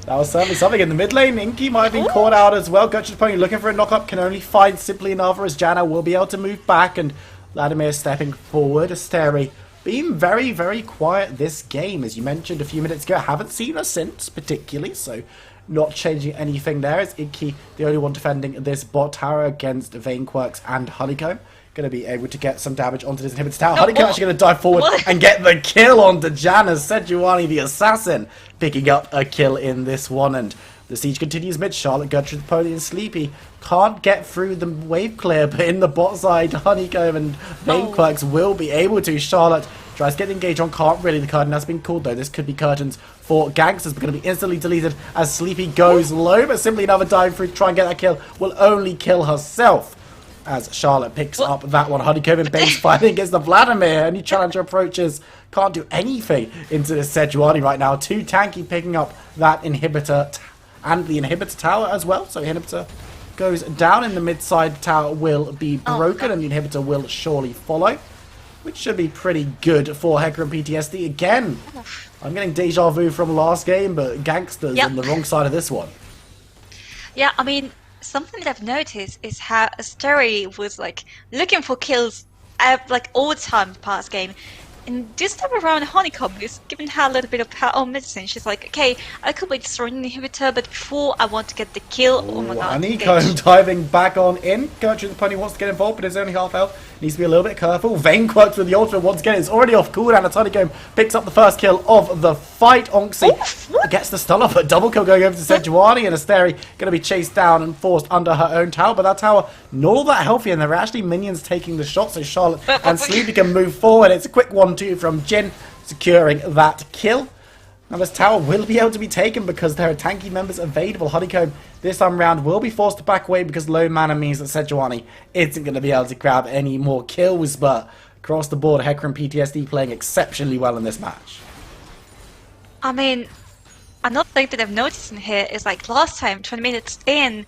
That was certainly something in the mid lane. Inky might have been caught out as well. Gertrude Pony looking for a knock-up, can only find simply another as Janna will be able to move back, and Vladimir stepping forward. Asteri being very, very quiet this game, as you mentioned a few minutes ago. Haven't seen her since, particularly, so not changing anything there. It's Inky, the only one defending this bot tower against Veinquirks and Honeycomb. Going to be able to get some damage onto this inhibitor tower. No, Honeycomb what? actually going to dive forward What? and get the kill onto Janus. Sejuani, the assassin, picking up a kill in this one. And the siege continues mid. Charlotte, Gertrude, Pony, and Sleepy can't get through the wave clear, but in the bot side, Honeycomb and Veinquirks will be able to. Charlotte tries to get engaged on, can't really. The curtain has been called though. This could be curtains for Gangsters, but going to be instantly deleted as Sleepy goes low. But simply another dive through to try and get that kill will only kill herself. As Charlotte picks up that one. Honeycomb and base fighting against the Vladimir. Any challenger approaches can't do anything into this Sejuani right now. Too tanky picking up that inhibitor and the inhibitor tower as well. So inhibitor goes down in the mid-side tower will be broken and the inhibitor will surely follow. Which should be pretty good for Hecarim and PTSD. Again, I'm getting deja vu from last game, but Gangsters on the wrong side of this one. Yeah, I mean, something that I've noticed is how Asteri was like looking for kills like all the time past game. And this time around, Honeycomb is giving her a little bit of her own medicine. She's like, okay, I could be destroying the inhibitor, but before I want to get the kill. Oh my god. Honeycomb diving back on in. Gertrude the Pony wants to get involved, but it's only half health. Needs to be a little bit careful. Veinquirks with the ultimate once again. It's already off cooldown. And Honeycomb picks up the first kill of the fight. Onxie gets the stun off, but double kill going over to Sejuani, and Asteri going to be chased down and forced under her own tower. But that tower not all that healthy, and there are actually minions taking the shot, so Charlotte and Sleepy can move forward. It's a quick 1-2 from Jin, securing that kill. Now this tower will be able to be taken because there are tanky members available. Honeycomb this time round will be forced to back away because low mana means that Sejuani isn't going to be able to grab any more kills, but across the board, Hecarim PTSD playing exceptionally well in this match. I mean, another thing that I've noticed in here is like last time, 20 minutes in,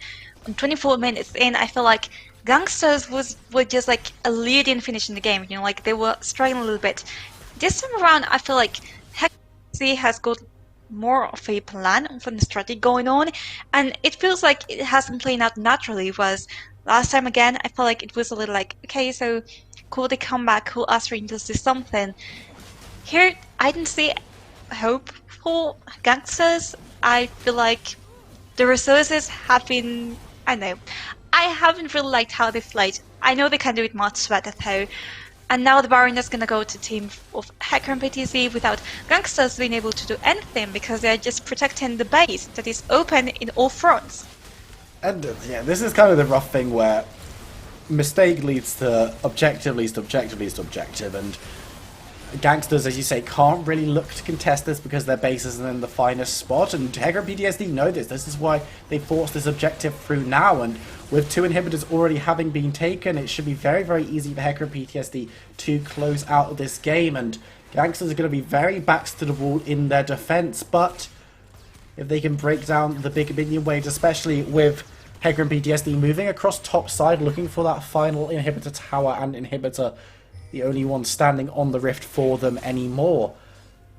24 minutes in, I feel like Gangsters were just like a leading finish in the game, you know, like they were struggling a little bit. This time around, I feel like Hecarim has got more of a plan from the strategy going on, and it feels like it hasn't played out naturally, whereas last time again, I felt like it was a little like, okay, so cool they come back, cool Astrid does this something. Here, I didn't see hope for Gangsters. I feel like the resources have been, I don't know, I haven't really liked how they played. I know they can do it much better though. And now the Baron is going to go to team of Hecarim and PTZ without Gangsters being able to do anything because they're just protecting the base that is open in all fronts. And yeah, this is kind of the rough thing where mistake leads to objective, leads to objective, leads to objective, and Gangsters, as you say, can't really look to contest this because their base isn't in the finest spot, and Hecarim and PTSD know this. This is why they forced this objective through now, and with 2 inhibitors already having been taken, it should be very, very easy for Hecarim and PTSD to close out this game, and Gangsters are going to be very backs to the wall in their defense, but if they can break down the big minion waves, especially with Hecarim and PTSD moving across top side, looking for that final inhibitor tower and inhibitor, the only one standing on the rift for them anymore.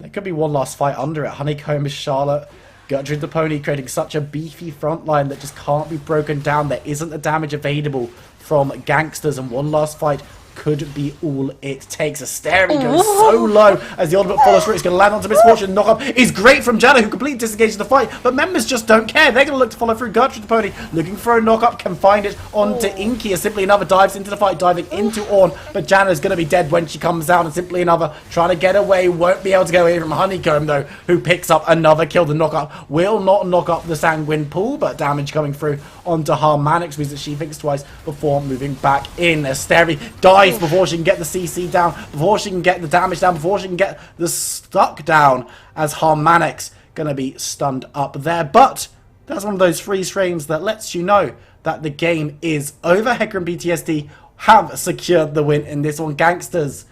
There could be one last fight under it. Honeycomb is Charlotte. Gertrude the Pony creating such a beefy front line that just can't be broken down. There isn't the damage available from Gangsters, and one last fight could be all it takes. Asteri goes so low as the ultimate follows through. It's going to land onto Misfortune. Knock up is great from Janna, who completely disengages the fight, but members just don't care. They're going to look to follow through. Gertrude the Pony looking for a knock up, can find it onto Inky, as simply another dives into the fight, diving into Ornn, but Janna's going to be dead when she comes out, and simply another trying to get away, won't be able to go away from Honeycomb though, who picks up another kill. The knock up will not knock up the Sanguine Pool, but damage coming through onto Harmanix means that she thinks twice before moving back in. Asteri dives before she can get the CC down, before she can get the damage down, before she can get the stuck down, as Harmanix gonna be stunned up there. But that's one of those freeze frames that lets you know that the game is over. Hecarim and PTSD have secured the win in this one. Gangsters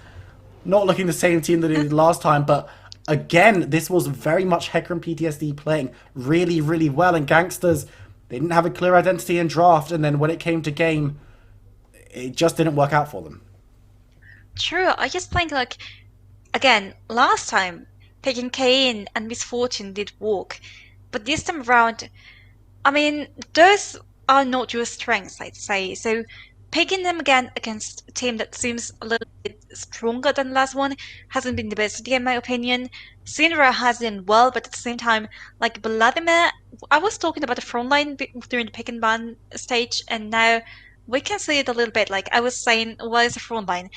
not looking the same team that they did last time, but again, this was very much Hecarim and PTSD playing really, really well, and Gangsters, they didn't have a clear identity in draft, and then when it came to game, it just didn't work out for them. True, I just think like, again, last time, picking Kain and Misfortune did work, but this time around, I mean, those are not your strengths, I'd say, so picking them again against a team that seems a little bit stronger than the last one. Hasn't been the best in my opinion. Syndra has done well, but at the same time, like Vladimir, I was talking about the front line during the pick and ban stage, and now we can see it a little bit. Like I was saying, what is the front line?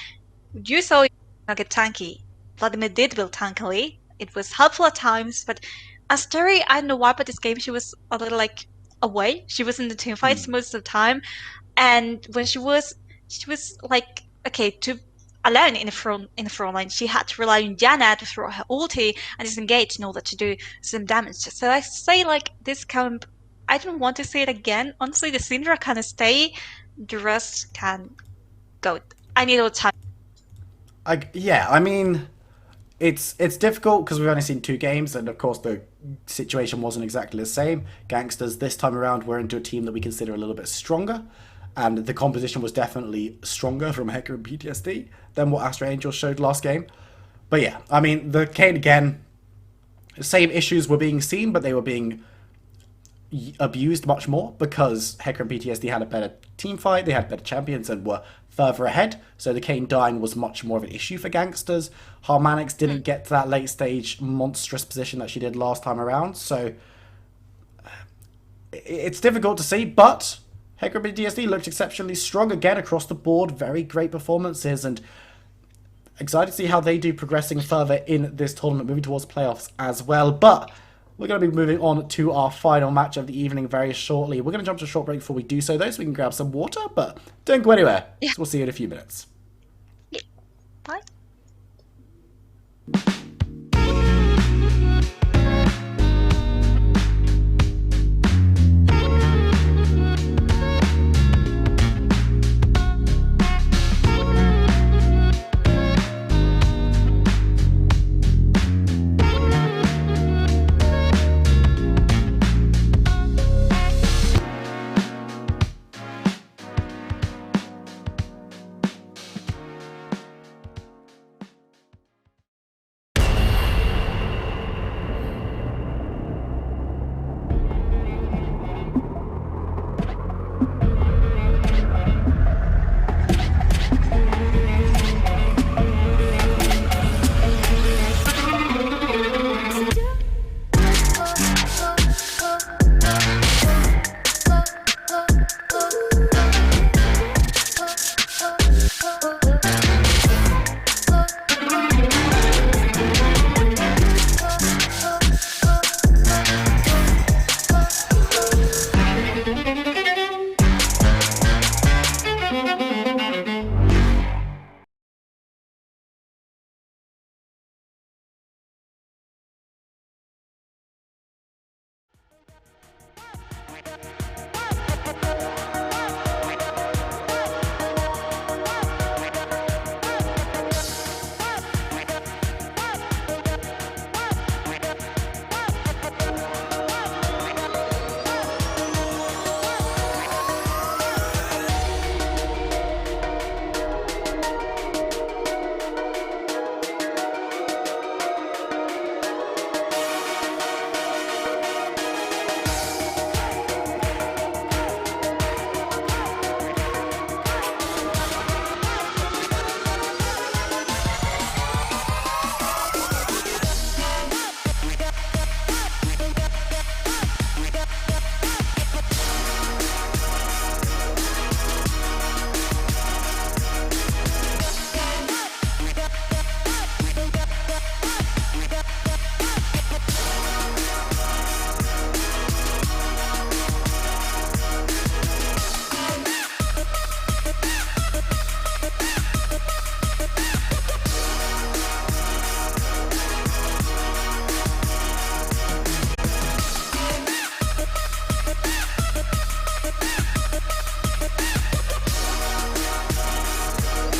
You saw it not get tanky. Vladimir did build tankily. It was helpful at times, but Asteri, I don't know why, but this game she was a little like away. She was in the team fights most of the time, and when she was like okay to alone in the front line. She had to rely on Janna to throw her ulti and disengage in order to do some damage. So I say like this camp, I don't want to say it again. Honestly, the Syndra can stay, the rest can go. I need a little time. Yeah, I mean, it's difficult because we've only seen 2 games, and of course the situation wasn't exactly the same. Gangsters this time around were into a team that we consider a little bit stronger, and the composition was definitely stronger from Heca and PTSD than what Astra Angels showed last game. But yeah, I mean, the Kane again, same issues were being seen, but they were being abused much more because Heca and PTSD had a better team fight, they had better champions, and were further ahead. So the Kane dying was much more of an issue for Gangsters. Harmanix didn't get to that late stage monstrous position that she did last time around. So it's difficult to see, but Heca and PTSD looked exceptionally strong again across the board. Very great performances, and excited to see how they do progressing further in this tournament, moving towards playoffs as well. But we're going to be moving on to our final match of the evening very shortly. We're going to jump to a short break before we do so, though, so we can grab some water, but don't go anywhere. Yeah. So we'll see you in a few minutes. Yeah. Bye.